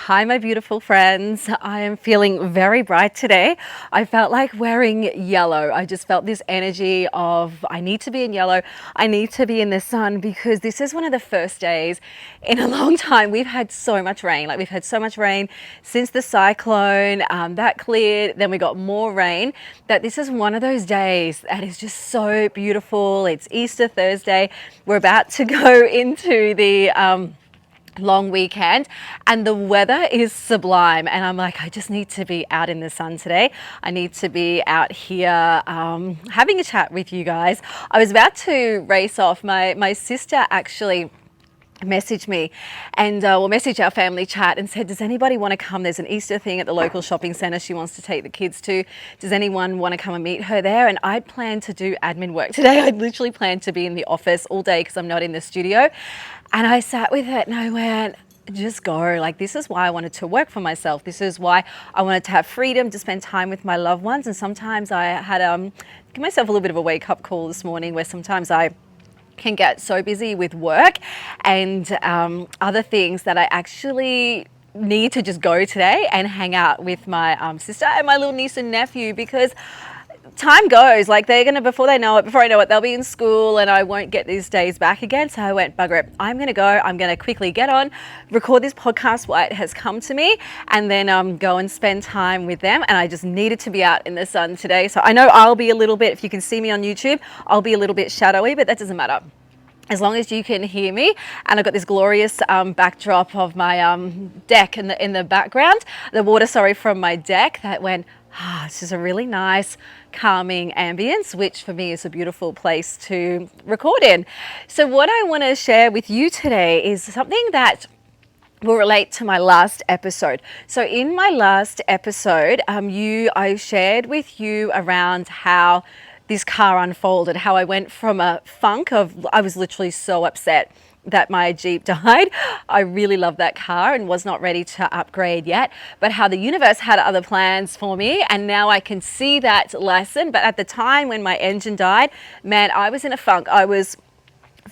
Hi, my beautiful friends. I am feeling very bright today. I felt like wearing yellow. I just felt this energy of I need to be in yellow. I need to be in the sun because this is one of the first days in a long time. We've had so much rain. We've had so much rain since the cyclone that cleared. Then we got more rain. That this is one of those days that is just so beautiful. It's Easter Thursday. We're about to go into the long weekend and the weather is sublime, and I'm like, I just need to be out in the sun today. I need to be out here having a chat with you guys. I was about to race off. My sister actually messaged me and message our family chat and said, does anybody want to come? There's an Easter thing at the local shopping centre she wants to take the kids to. Does anyone want to come and meet her there? And I'd planned to do admin work today. I'd literally planned to be in the office all day because I'm not in the studio. And I sat with it and I went, just go. Like, this is why I wanted to work for myself. This is why I wanted to have freedom to spend time with my loved ones. And sometimes I had give myself a little bit of a wake up call this morning where sometimes I can get so busy with work and other things that I actually need to just go today and hang out with my sister and my little niece and nephew, because time goes, like they're gonna, before I know it, they'll be in school and I won't get these days back again. So I went, bugger it, I'm gonna quickly get on, record this podcast while it has come to me, and then go and spend time with them. And I just needed to be out in the sun today. So I know I'll be a little bit, if you can see me on YouTube, I'll be a little bit shadowy, but that doesn't matter. As long as you can hear me. And I've got this glorious backdrop of my deck in the background, the water, from my deck that went, this is a really nice calming ambience, which for me is a beautiful place to record in. So what I want to share with you today is something that will relate to my last episode. So in my last episode, I shared with you around how this car unfolded, how I went from a funk of, I was literally so upset that my Jeep died. I really love that car and was not ready to upgrade yet, but how the universe had other plans for me. And now I can see that lesson. But at the time when my engine died, man, I was in a funk. I was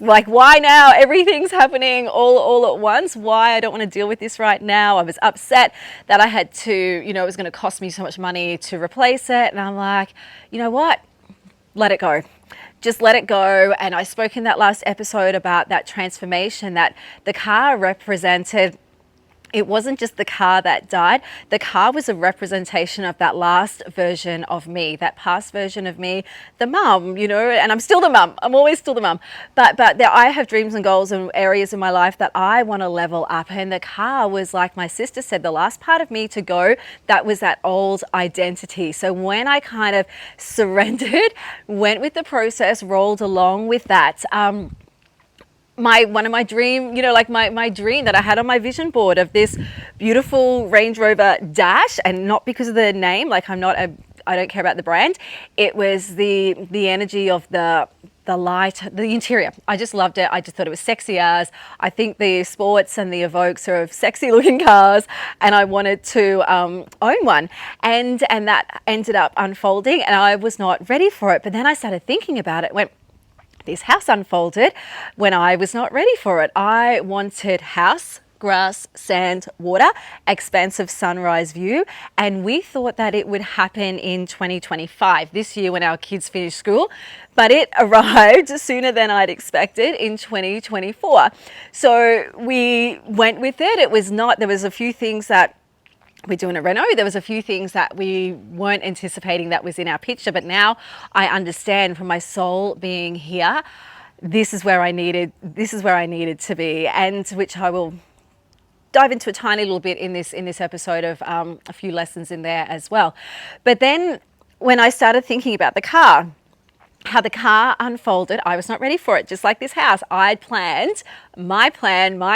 like, why now? Everything's happening all at once. Why? I don't want to deal with this right now. I was upset that I had to, it was going to cost me so much money to replace it. And I'm like, you know what? Let it go. Just let it go. And I spoke in that last episode about that transformation that the car represented. It wasn't just the car that died. The car was a representation of that last version of me, that past version of me, the mum, and I'm still the mum. I'm always still the mum. But I have dreams and goals and areas in my life that I want to level up. And the car was, like my sister said, the last part of me to go. That was that old identity. So when I kind of surrendered, went with the process, rolled along with that, one of my dream, my dream that I had on my vision board of this beautiful Range Rover Dash, and not because of the name, I don't care about the brand. It was the energy of the light, the interior. I just loved it. I just thought it was sexy as. I think the Sports and the Evokes are sexy looking cars, and I wanted to own one. And that ended up unfolding, and I was not ready for it. But then I started thinking about it, this house unfolded when I was not ready for it. I wanted house, grass, sand, water, expansive sunrise view. And we thought that it would happen in 2025, this year when our kids finish school. But it arrived sooner than I'd expected in 2024. So we went with it. There was a few things that we're doing a reno. There was a few things that we weren't anticipating that was in our picture, but now I understand from my soul being here, this is where I needed to be, and which I will dive into a tiny little bit in this episode of a few lessons in there as well. But then when I started thinking about the car, how the car unfolded, I was not ready for it. Just like this house, I'd planned, my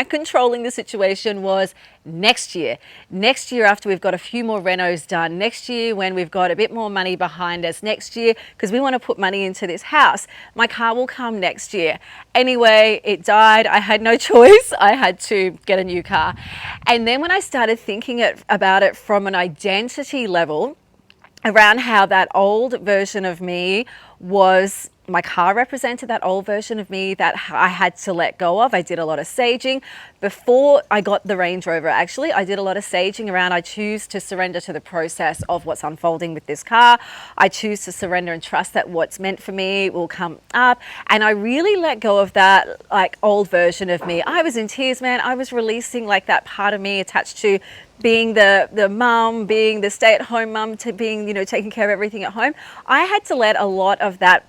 controlling the situation was next year after we've got a few more renos done, next year when we've got a bit more money behind us, next year, because we want to put money into this house, my car will come next year. Anyway, it died. I had no choice. I had to get a new car. And then when I started thinking about it from an identity level, around how that old version of me was my car represented that old version of me that I had to let go of. I did a lot of saging before I got the Range Rover. Actually, I did a lot of saging around, I choose to surrender to the process of what's unfolding with this car. I choose to surrender and trust that what's meant for me will come up. And I really let go of that like old version of me. I was in tears, man. I was releasing like that part of me attached to being the mum, being the stay-at-home mum, to being, taking care of everything at home. I had to let a lot of that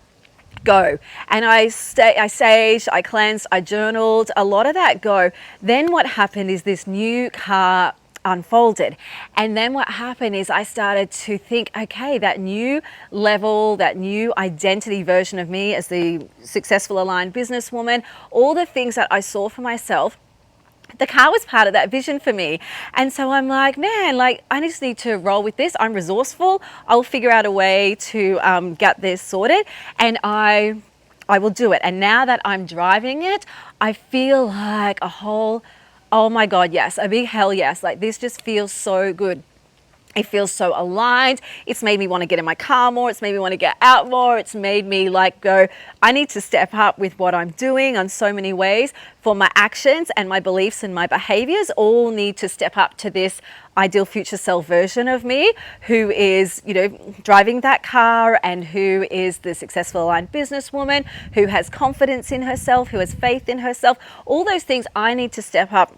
go. And I saged, I cleansed, I journaled, a lot of that go. Then what happened is this new car unfolded. And then what happened is I started to think, okay, that new level, that new identity version of me as the successful aligned businesswoman, all the things that I saw for myself, the car was part of that vision for me. And so I'm like, man, like I just need to roll with this. I'm resourceful. I'll figure out a way to get this sorted, and I will do it. And now that I'm driving it, I feel like a whole, oh my God, yes, a big hell yes. Like this just feels so good. It feels so aligned. It's made me want to get in my car more. It's made me want to get out more. It's made me like go, I need to step up with what I'm doing on so many ways. For my actions and my beliefs and my behaviors all need to step up to this ideal future self version of me who is, driving that car and who is the successful aligned businesswoman, who has confidence in herself, who has faith in herself. All those things I need to step up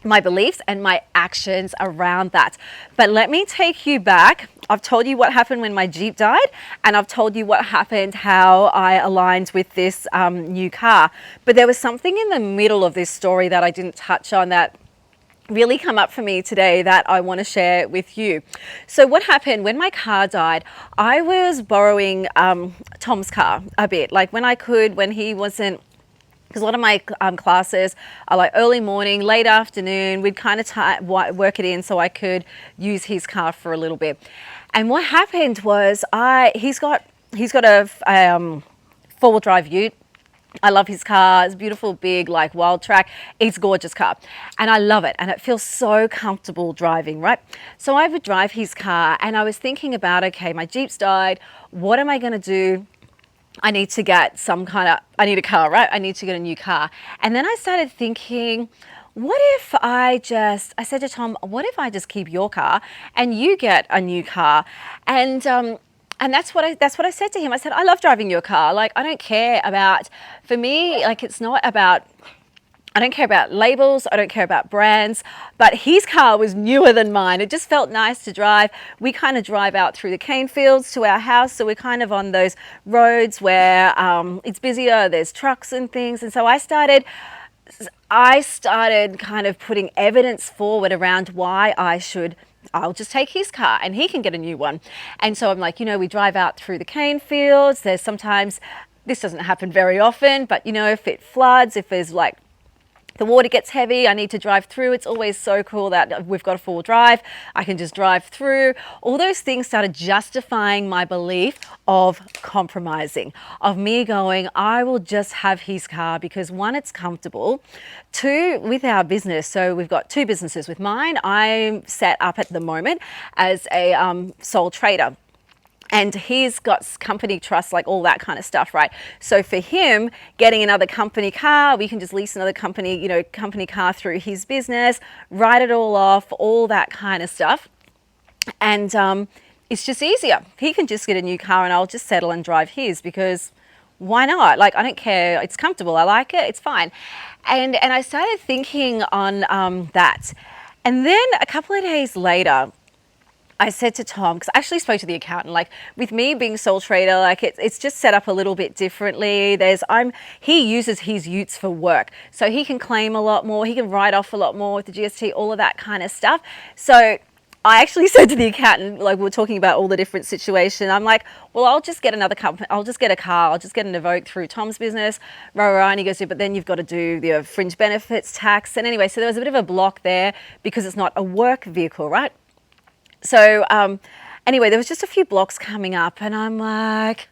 my beliefs and my actions around that. But let me take you back. I've told you what happened when my Jeep died, and I've told you what happened, how I aligned with this new car. But there was something in the middle of this story that I didn't touch on that really come up for me today that I want to share with you. So what happened when my car died, I was borrowing Tom's car a bit, like when he wasn't, because a lot of my classes are like early morning, late afternoon. We'd kind of work it in so I could use his car for a little bit. And what happened was he's got a four-wheel drive ute. I love his car. It's beautiful, big, like wild track. It's a gorgeous car. And I love it. And it feels so comfortable driving, right? So I would drive his car and I was thinking about, okay, my Jeep's died. What am I going to do? I need to get I need a car, right? I need to get a new car. And then I started thinking, what if I said to Tom, what if I just keep your car and you get a new car? And that's what I said to him. I said, I love driving your car. Like, I don't care about, for me, like it's not about, I don't care about labels, I don't care about brands, but his car was newer than mine. It just felt nice to drive. We kind of drive out through the cane fields to our house, so we're kind of on those roads where it's busier, there's trucks and things. And so I started kind of putting evidence forward around why I'll just take his car and he can get a new one. And so I'm like, we drive out through the cane fields. There's sometimes, this doesn't happen very often, but if it floods, if there's like, the water gets heavy, I need to drive through. It's always so cool that we've got a full drive. I can just drive through. All those things started justifying my belief of compromising, of me going, I will just have his car because one, it's comfortable. Two, with our business. So we've got two businesses. With mine, I'm set up at the moment as a sole trader. And he's got company trust, like all that kind of stuff, right? So for him, getting another company car, we can just lease another company car through his business, write it all off, all that kind of stuff. And it's just easier. He can just get a new car and I'll just settle and drive his because why not? Like, I don't care. It's comfortable. I like it. It's fine. And I started thinking on that. And then a couple of days later, I said to Tom, because I actually spoke to the accountant, like with me being sole trader, like it's just set up a little bit differently. He uses his utes for work. So he can claim a lot more. He can write off a lot more with the GST, all of that kind of stuff. So I actually said to the accountant, like we were talking about all the different situations. I'm like, well, I'll just get another company. I'll just get a car. I'll just get an Evoque through Tom's business. And he goes, yeah, but then you've got to do the fringe benefits tax. And anyway, so there was a bit of a block there because it's not a work vehicle, right? So anyway, there was just a few blocks coming up and I'm like,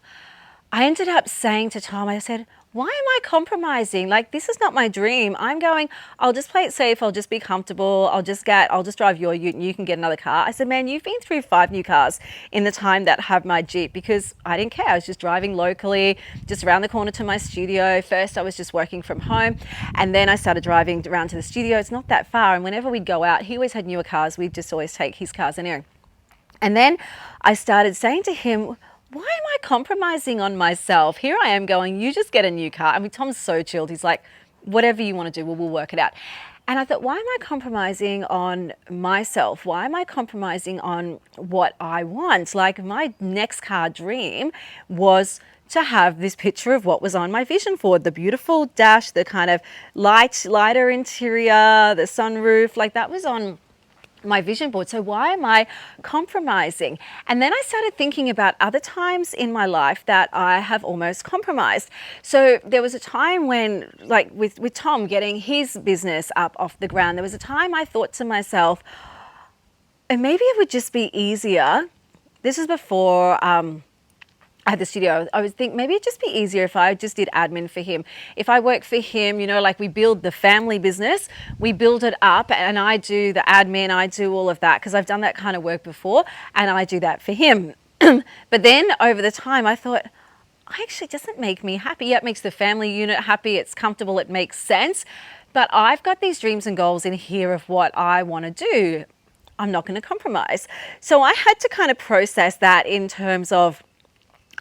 I ended up saying to Tom, I said, why am I compromising? Like, this is not my dream. I'm going, I'll just play it safe. I'll just be comfortable. I'll just drive your ute and you can get another car. I said, man, you've been through 5 new cars in the time that have my Jeep, because I didn't care. I was just driving locally, just around the corner to my studio. First, I was just working from home, and then I started driving around to the studio. It's not that far. And whenever we'd go out, he always had newer cars. We'd just always take his cars anyway. And then I started saying to him, why am I compromising on myself? Here I am going, you just get a new car. I mean, Tom's so chilled. He's like, whatever you want to do, we'll work it out. And I thought, why am I compromising on myself? Why am I compromising on what I want? Like, my next car dream was to have this picture of what was on my vision board, the beautiful dash, the kind of lighter interior, the sunroof, like that was on my vision board. So why am I compromising? And then I started thinking about other times in my life that I have almost compromised. So there was a time when, like with Tom getting his business up off the ground, there was a time I thought to myself, and maybe it would just be easier. This is before I had the studio. I would think maybe it'd just be easier if I just did admin for him. If I work for him, you know, like we build the family business, we build it up and I do the admin, I do all of that because I've done that kind of work before and I do that for him. But then over the time I thought, actually it doesn't make me happy. Yeah, it makes the family unit happy. It's comfortable. It makes sense. But I've got these dreams and goals in here of what I want to do. I'm not going to compromise. So I had to kind of process that in terms of,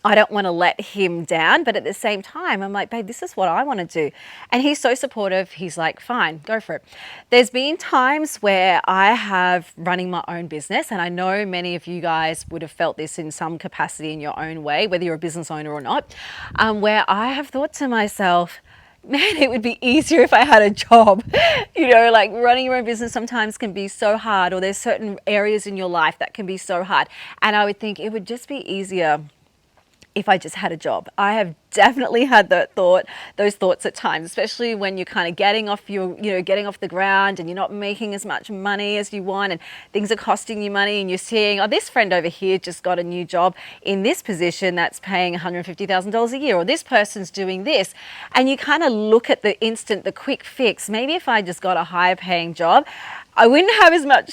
I don't want to let him down, but at the same time, I'm like, babe, this is what I want to do. And he's so supportive. He's like, fine, go for it. There's been times where I have running my own business, and I know many of you guys would have felt this in some capacity in your own way, whether you're a business owner or not, where I have thought to myself, man, it would be easier if I had a job. You know, like running your own business sometimes can be so hard, or there's certain areas in your life that can be so hard. And I would think it would just be easier if I just had a job. I have definitely had those thoughts at times, especially when you're kind of getting off the ground and you're not making as much money as you want and things are costing you money and you're seeing, oh, this friend over here just got a new job in this position that's paying $150,000 a year, or this person's doing this. And you kind of look at the quick fix. Maybe if I just got a higher paying job, I wouldn't have as much,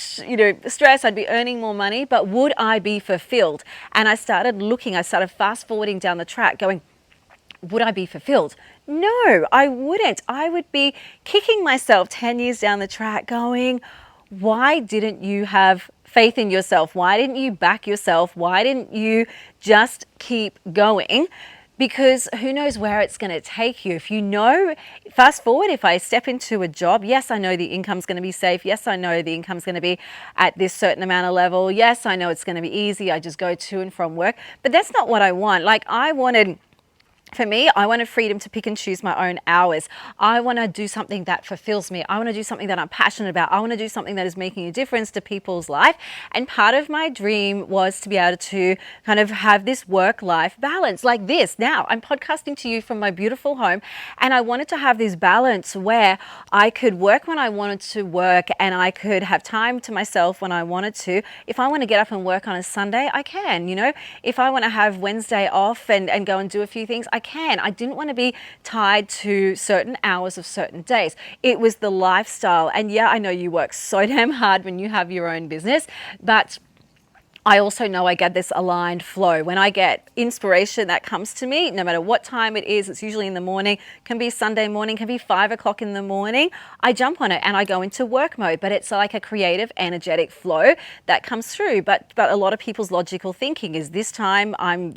stress. I'd be earning more money, but would I be fulfilled? And I started fast forwarding down the track going, would I be fulfilled? No, I wouldn't. I would be kicking myself 10 years down the track going, why didn't you have faith in yourself? Why didn't you back yourself? Why didn't you just keep going? Because who knows where it's going to take you. If you know, fast forward, if I step into a job, yes, I know the income's going to be safe. Yes, I know the income's going to be at this certain amount of level. Yes, I know it's going to be easy. I just go to and from work. But that's not what I want. Like for me, I wanted freedom to pick and choose my own hours. I want to do something that fulfills me. I want to do something that I'm passionate about. I want to do something that is making a difference to people's life. And part of my dream was to be able to kind of have this work-life balance like this. Now, I'm podcasting to you from my beautiful home, and I wanted to have this balance where I could work when I wanted to work and I could have time to myself when I wanted to. If I want to get up and work on a Sunday, I can, If I want to have Wednesday off and go and do a few things, I can. I didn't want to be tied to certain hours of certain days. It was the lifestyle. And yeah, I know you work so damn hard when you have your own business, but I also know I get this aligned flow. When I get inspiration that comes to me, no matter what time it is, it's usually in the morning, can be Sunday morning, can be 5 o'clock in the morning, I jump on it and I go into work mode. But it's like a creative, energetic flow that comes through. But a lot of people's logical thinking is this time I'm,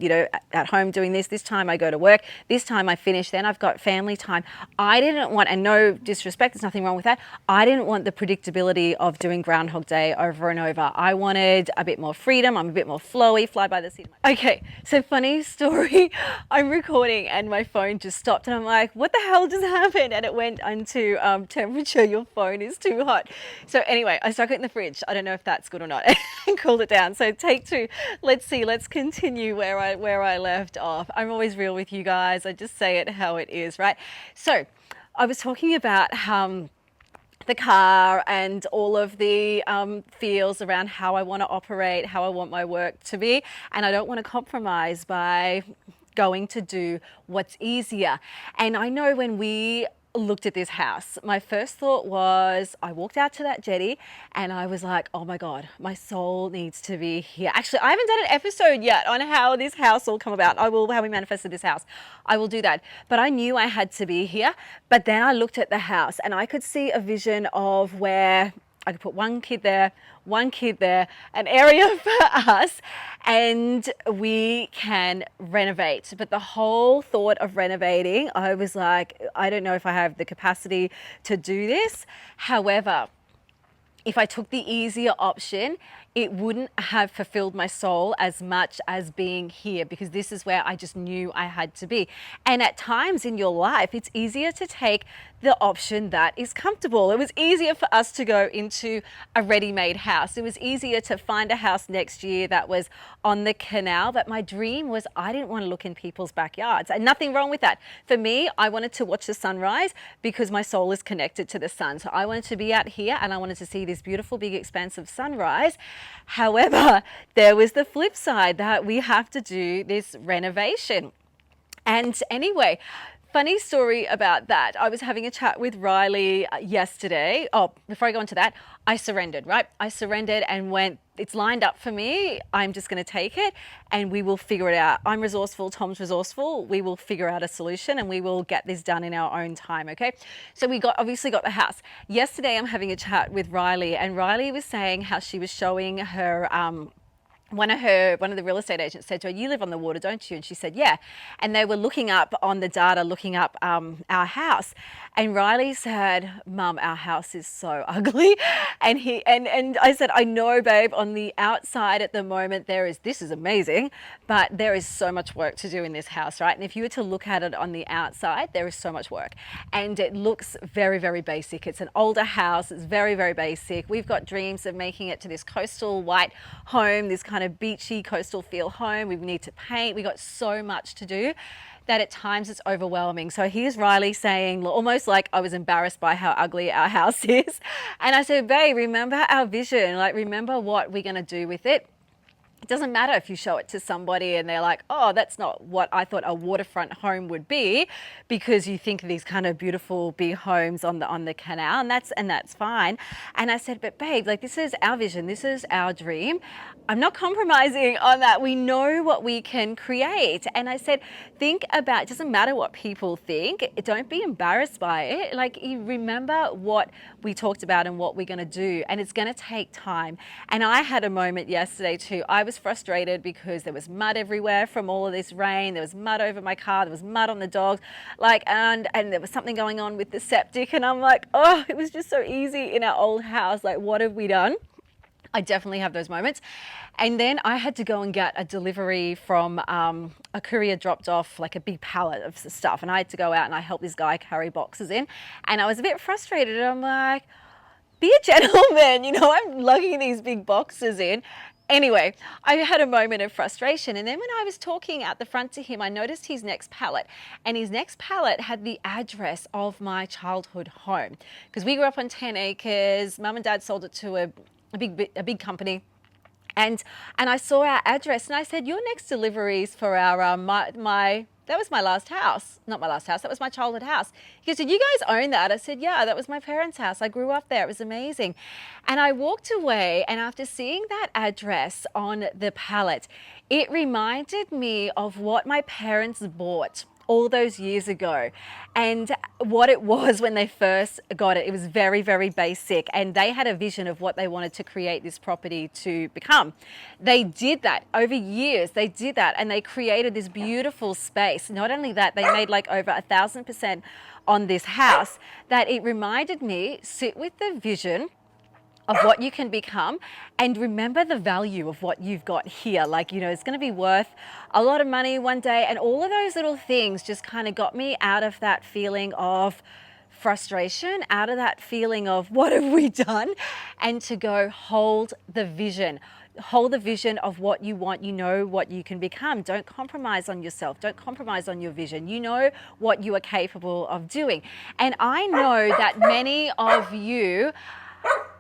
at home doing this time I go to work, this time I finish, then I've got family time. I didn't want, and no disrespect, there's nothing wrong with that, I didn't want the predictability of doing Groundhog Day over and over. I wanted a bit more freedom. I'm a bit more flowy, fly by the seat. Okay, so funny story. I'm recording and my phone just stopped and I'm like, what the hell just happened? And it went into temperature, your phone is too hot. So anyway, I stuck it in the fridge. I don't know if that's good or not and cooled it down. So take 2. Let's continue where I left off. I'm always real with you guys. I just say it how it is, right? So I was talking about the car and all of the feels around how I want to operate, how I want my work to be. And I don't want to compromise by going to do what's easier. And I know when we looked at this house, my first thought was, I walked out to that jetty and I was like, oh my God, my soul needs to be here. Actually, I haven't done an episode yet on how this house all come about. How we manifested this house. I will do that. But I knew I had to be here. But then I looked at the house and I could see a vision of where I could put one kid there, an area for us, and we can renovate. But the whole thought of renovating, I was like, I don't know if I have the capacity to do this. However, if I took the easier option, it wouldn't have fulfilled my soul as much as being here, because this is where I just knew I had to be. And at times in your life, it's easier to take the option that is comfortable. It was easier for us to go into a ready-made house. It was easier to find a house next year that was on the canal. But my dream was, I didn't want to look in people's backyards, and nothing wrong with that. For me, I wanted to watch the sunrise because my soul is connected to the sun. So I wanted to be out here and I wanted to see this beautiful big expansive sunrise. However, there was the flip side, that we have to do this renovation. And anyway, funny story about that. I was having a chat with Riley yesterday. Oh, before I go into that, I surrendered, right? I surrendered and went, it's lined up for me. I'm just going to take it and we will figure it out. I'm resourceful. Tom's resourceful. We will figure out a solution and we will get this done in our own time. Okay. So we obviously got the house. Yesterday, I'm having a chat with Riley, and Riley was saying how she was showing her, one of the real estate agents said to her, you live on the water, don't you? And she said, yeah. And they were looking up on the data, looking up our house. And Riley said, Mum, our house is so ugly. And I said, I know, babe, on the outside at the moment, this is amazing, but there is so much work to do in this house, right? And if you were to look at it on the outside, there is so much work. And it looks very, very basic. It's an older house. It's very, very basic. We've got dreams of making it to this coastal white home, this kind of beachy coastal feel home. We need to paint. We got so much to do that at times it's overwhelming. So here's Riley saying, almost like I was embarrassed by how ugly our house is. And I said, babe, remember our vision. Like, remember what we're going to do with it. It doesn't matter if you show it to somebody and they're like, oh, that's not what I thought a waterfront home would be, because you think of these kind of beautiful big homes on the canal, and that's fine. And I said, but babe, like, this is our vision. This is our dream. I'm not compromising on that. We know what we can create. And I said, think about, it doesn't matter what people think. Don't be embarrassed by it. Like, you remember what we talked about and what we're going to do. And it's going to take time. And I had a moment yesterday too. I was frustrated because there was mud everywhere from all of this rain. There was mud over my car. There was mud on the dogs. And there was something going on with the septic. And I'm like, oh, it was just so easy in our old house. Like, what have we done? I definitely have those moments. And then I had to go and get a delivery from a courier, dropped off like a big pallet of stuff. And I had to go out and I helped this guy carry boxes in. And I was a bit frustrated. And I'm like, be a gentleman, I'm lugging these big boxes in. Anyway, I had a moment of frustration. And then when I was talking out the front to him, I noticed his next pallet. And his next pallet had the address of my childhood home. Because we grew up on 10 acres. Mum and Dad sold it to a big company. And I saw our address and I said, your next delivery is for our, that was my last house. Not my last house, that was my childhood house. He goes, did you guys own that? I said, yeah, that was my parents' house. I grew up there, it was amazing. And I walked away, and after seeing that address on the pallet, it reminded me of what my parents bought all those years ago and what it was when they first got it. It was very, very basic, and they had a vision of what they wanted to create this property to become. They did that over years. They did that, and they created this beautiful space. Not only that, they made like over 1,000% on this house, that it reminded me, sit with the vision of what you can become and remember the value of what you've got here. Like, it's going to be worth a lot of money one day. And all of those little things just kind of got me out of that feeling of frustration, out of that feeling of what have we done, and to go hold the vision. Hold the vision of what you want. You know what you can become. Don't compromise on yourself. Don't compromise on your vision. You know what you are capable of doing. And I know that many of you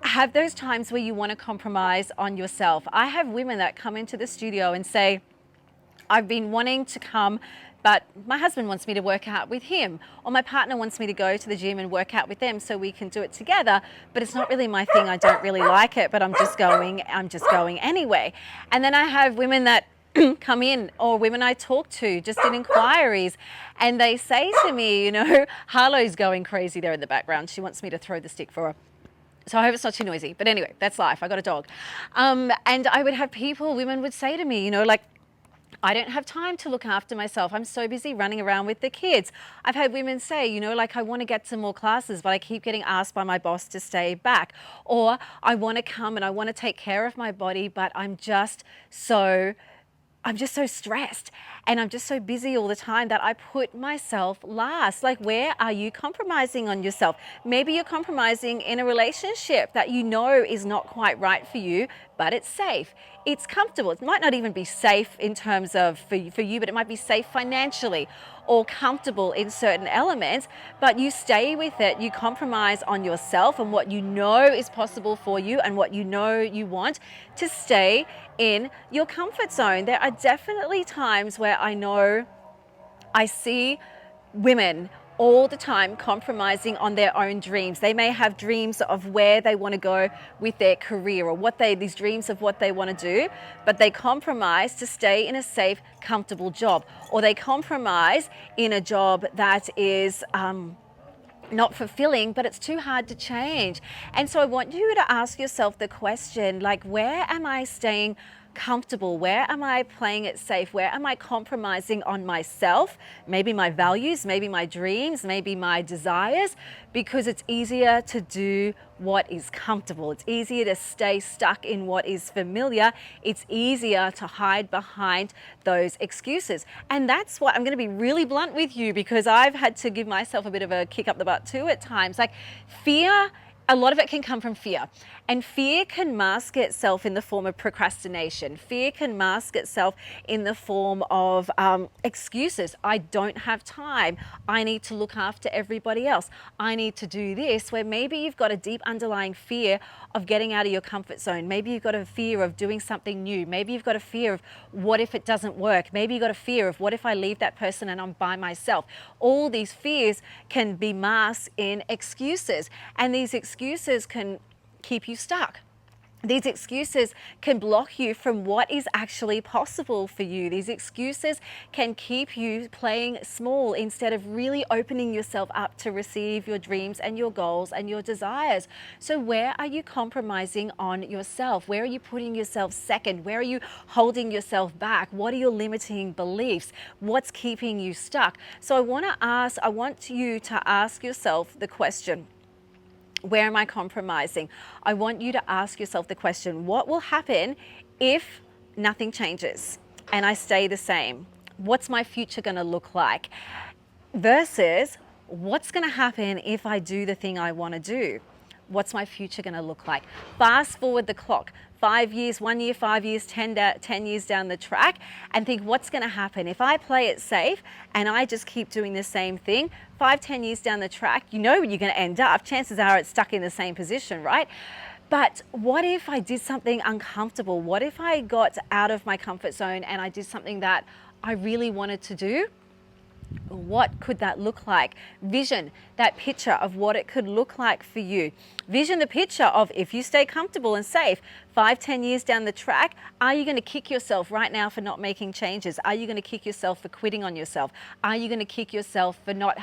have those times where you want to compromise on yourself. I have women that come into the studio and say, I've been wanting to come, but my husband wants me to work out with him, or my partner wants me to go to the gym and work out with them so we can do it together, but it's not really my thing. I don't really like it, but I'm just going anyway. And then I have women that come in, or women I talk to just in inquiries, and they say to me, you know, Harlow's going crazy there in the background. She wants me to throw the stick for her. So I hope it's not too noisy. But anyway, that's life. I got a dog. And I would have women would say to me, you know, like, I don't have time to look after myself. I'm so busy running around with the kids. I've had women say, you know, like, I want to get some more classes, but I keep getting asked by my boss to stay back. Or I want to come and I want to take care of my body, but I'm just so stressed and I'm just so busy all the time that I put myself last. Like, where are you compromising on yourself? Maybe you're compromising in a relationship that you know is not quite right for you, but it's safe. It's comfortable. It might not even be safe in terms of for you, but it might be safe financially or comfortable in certain elements, but you stay with it. You compromise on yourself and what you know is possible for you and what you know you want to stay in your comfort zone. There are definitely times where I know I see women all the time compromising on their own dreams. They may have dreams of where they want to go with their career, or these dreams of what they want to do, but they compromise to stay in a safe, comfortable job, or they compromise in a job that is not fulfilling, but it's too hard to change. And so I want you to ask yourself the question, like, where am I staying comfortable? Where am I playing it safe? Where am I compromising on myself? Maybe my values, maybe my dreams, maybe my desires, because it's easier to do what is comfortable. It's easier to stay stuck in what is familiar. It's easier to hide behind those excuses. And that's what I'm going to be really blunt with you, because I've had to give myself a bit of a kick up the butt too at times. Like, fear, a lot of it can come from fear, and fear can mask itself in the form of procrastination. Fear can mask itself in the form of excuses. I don't have time. I need to look after everybody else. I need to do this, where maybe you've got a deep underlying fear of getting out of your comfort zone. Maybe you've got a fear of doing something new. Maybe you've got a fear of what if it doesn't work. Maybe you've got a fear of what if I leave that person and I'm by myself. All these fears can be masked in excuses, and these excuses can keep you stuck. These excuses can block you from what is actually possible for you. These excuses can keep you playing small instead of really opening yourself up to receive your dreams and your goals and your desires. So where are you compromising on yourself? Where are you putting yourself second? Where are you holding yourself back? What are your limiting beliefs? What's keeping you stuck? So I want you to ask yourself the question, where am I compromising? I want you to ask yourself the question, what will happen if nothing changes and I stay the same? What's my future going to look like? Versus, what's going to happen if I do the thing I want to do? What's my future going to look like? Fast forward the clock 5 years, 1 year, 5 years, 10 years down the track, and think, what's going to happen if I play it safe and I just keep doing the same thing? 5, 10 years down the track, you know where you're going to end up. Chances are it's stuck in the same position, right? But what if I did something uncomfortable? What if I got out of my comfort zone and I did something that I really wanted to do? What could that look like? Vision that picture of what it could look like for you. Vision the picture of, if you stay comfortable and safe 5, 10 years down the track, are you going to kick yourself right now for not making changes? Are you going to kick yourself for quitting on yourself? Are you going to kick yourself for not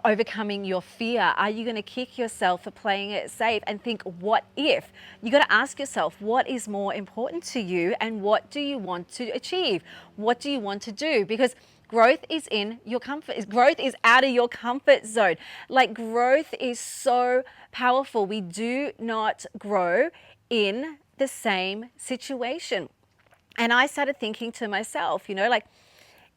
overcoming your fear? Are you going to kick yourself for playing it safe and think, what if? You got to ask yourself, what is more important to you and what do you want to achieve? What do you want to do? Because growth is in your comfort. Growth is out of your comfort zone. Like, growth is so powerful. We do not grow in the same situation. And I started thinking to myself, you know, like,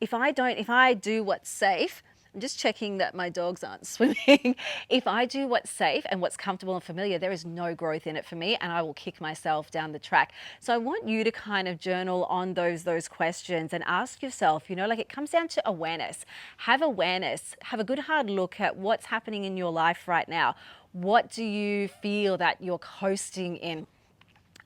if I do what's safe, I'm just checking that my dogs aren't swimming. If I do what's safe and what's comfortable and familiar, there is no growth in it for me, and I will kick myself down the track. So I want you to kind of journal on those questions and ask yourself, you know, like, it comes down to awareness. Have awareness. Have a good hard look at what's happening in your life right now. What do you feel that you're coasting in?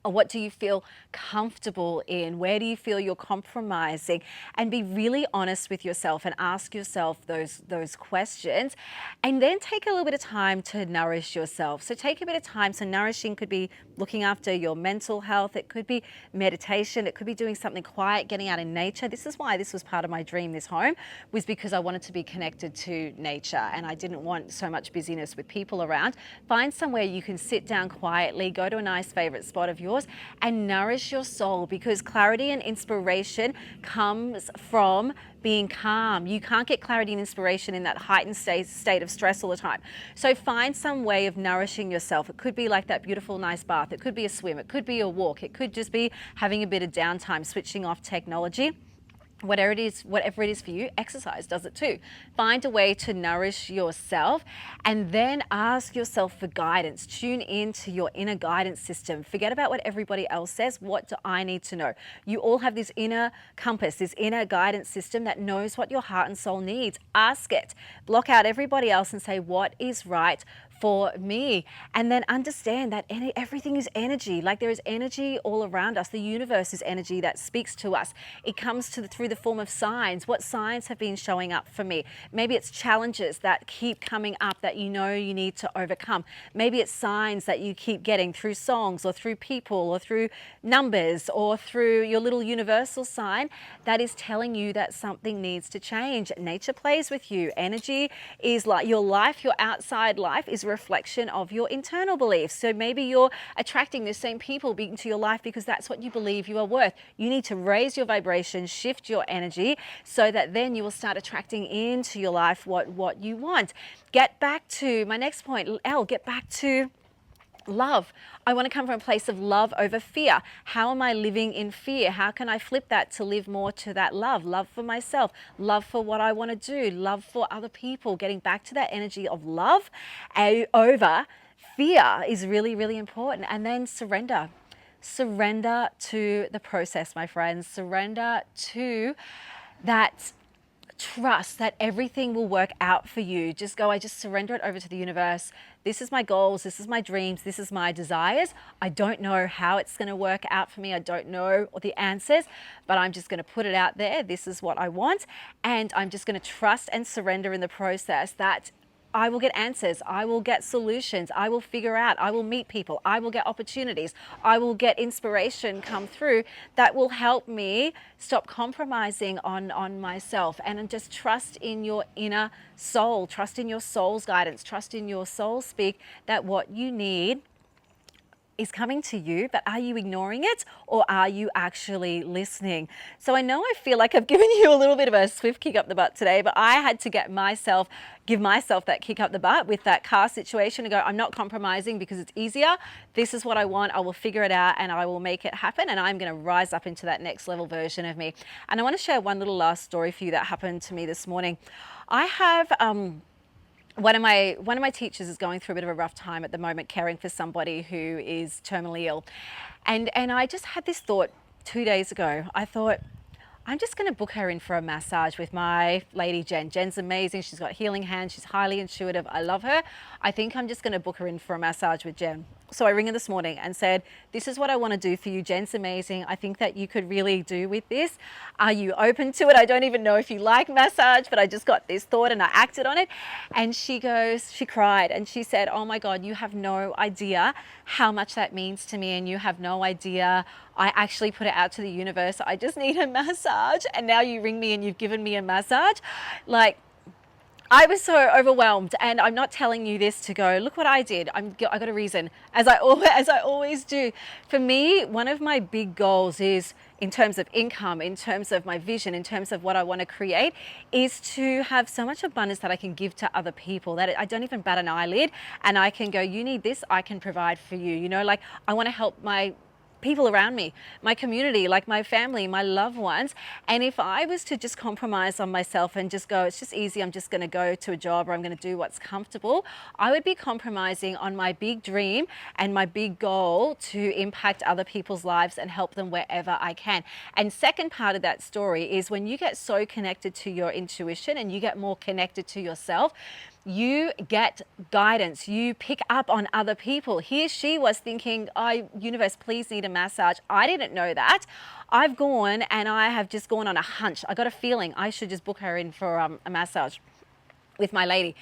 Or what do you feel comfortable in? Where do you feel you're compromising? And be really honest with yourself and ask yourself those questions. And then take a little bit of time to nourish yourself. So take a bit of time. So nourishing could be looking after your mental health. It could be meditation. It could be doing something quiet, getting out in nature. This is why this was part of my dream, this home, was because I wanted to be connected to nature and I didn't want so much busyness with people around. Find somewhere you can sit down quietly, go to a nice favorite spot of yours and nourish your soul, because clarity and inspiration comes from being calm. You can't get clarity and inspiration in that heightened state of stress all the time. So find some way of nourishing yourself. It could be like that beautiful, nice bath. It could be a swim. It could be a walk. It could just be having a bit of downtime, switching off technology. Whatever it is for you, exercise does it too. Find a way to nourish yourself and then ask yourself for guidance. Tune into your inner guidance system. Forget about what everybody else says. What do I need to know? You all have this inner compass, this inner guidance system that knows what your heart and soul needs. Ask it. Block out everybody else and say, what is right for me? And then understand that everything is energy. Like there is energy all around us. The universe is energy that speaks to us. It comes through the form of signs. What signs have been showing up for me? Maybe it's challenges that keep coming up that you know you need to overcome. Maybe it's signs that you keep getting through songs or through people or through numbers or through your little universal sign that is telling you that something needs to change. Nature plays with you. Energy is like your life, your outside life is a reflection of your internal beliefs. So maybe you're attracting the same people into your life because that's what you believe you are worth. You need to raise your vibration, shift your energy so that then you will start attracting into your life what you want. Get back to my next point, L, get back to love. I want to come from a place of love over fear. How am I living in fear? How can I flip that to live more to that love? Love for myself, love for what I want to do, love for other people. Getting back to that energy of love over fear is really, really important. And then surrender. Surrender to the process, my friends. Surrender to that trust that everything will work out for you. Just go, I just surrender it over to the universe. This is my goals. This is my dreams. This is my desires. I don't know how it's going to work out for me. I don't know the answers, but I'm just going to put it out there. This is what I want. And I'm just going to trust and surrender in the process that I will get answers. I will get solutions. I will figure out. I will meet people. I will get opportunities. I will get inspiration come through that will help me stop compromising on myself and just trust in your inner soul. Trust in your soul's guidance. Trust in your soul speak that what you need is coming to you, but are you ignoring it or are you actually listening? So I know I feel like I've given you a little bit of a swift kick up the butt today, but I had to give myself that kick up the butt with that car situation and go, I'm not compromising because it's easier. This is what I want. I will figure it out and I will make it happen. And I'm going to rise up into that next level version of me. And I want to share one little last story for you that happened to me this morning. I have, one of my teachers is going through a bit of a rough time at the moment, caring for somebody who is terminally ill. And I just had this thought 2 days ago. I thought, I'm just going to book her in for a massage with my lady Jen. Jen's amazing. She's got healing hands. She's highly intuitive. I love her. I think I'm just going to book her in for a massage with Jen. So I ring her this morning and said, this is what I want to do for you. Jen's amazing. I think that you could really do with this. Are you open to it? I don't even know if you like massage, but I just got this thought and I acted on it. And she cried and she said, oh my God, you have no idea how much that means to me. And you have no idea. I actually put it out to the universe. I just need a massage. And now you ring me and you've given me a massage. Like, I was so overwhelmed, and I'm not telling you this to go, look what I did. I got a reason, as I always do. For me, one of my big goals is, in terms of income, in terms of my vision, in terms of what I want to create, is to have so much abundance that I can give to other people, that I don't even bat an eyelid, and I can go, you need this, I can provide for you. You know, like I want to help my people around me, my community, like my family, my loved ones. And if I was to just compromise on myself and just go, it's just easy, I'm just going to go to a job or I'm going to do what's comfortable, I would be compromising on my big dream and my big goal to impact other people's lives and help them wherever I can. And second part of that story is when you get so connected to your intuition and you get more connected to yourself, You get guidance. You pick up on other people. Here she was thinking, oh, universe, please need a massage. I didn't know that. I've gone and I have just gone on a hunch. I got a feeling I should just book her in for a massage with my lady.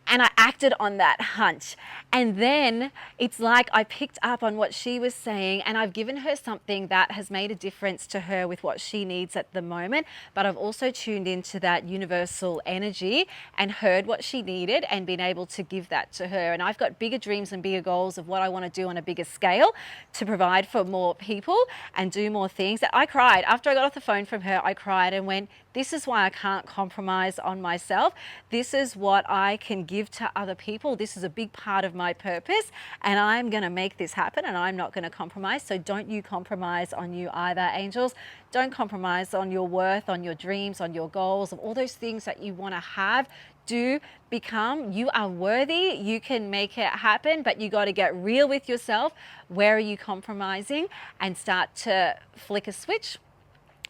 And I acted on that hunch. And then it's like I picked up on what she was saying, and I've given her something that has made a difference to her with what she needs at the moment. But I've also tuned into that universal energy and heard what she needed and been able to give that to her. And I've got bigger dreams and bigger goals of what I want to do on a bigger scale to provide for more people and do more things. That I cried after I got off the phone from her. I cried and went, this is why I can't compromise on myself. This is what I can give to other people. This is a big part of my purpose, and I'm going to make this happen, and I'm not going to compromise. So don't you compromise on you either, angels. Don't compromise on your worth, on your dreams, on your goals, of all those things that you want to have. Do become. You are worthy. You can make it happen, but you got to get real with yourself. Where are you compromising? And start to flick a switch.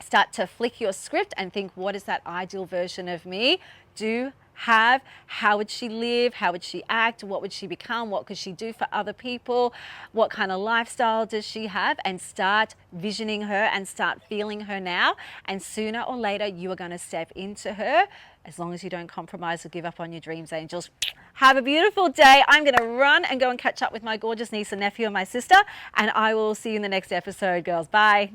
Start to flick your script and think, what is that ideal version of me? Have, how would she live? How would she act? What would she become? What could she do for other people? What kind of lifestyle does she have? And start visioning her and start feeling her now. And sooner or later, you are going to step into her, as long as you don't compromise or give up on your dreams, angels. Have a beautiful day. I'm going to run and go and catch up with my gorgeous niece and nephew and my sister, and I will see you in the next episode, girls. Bye.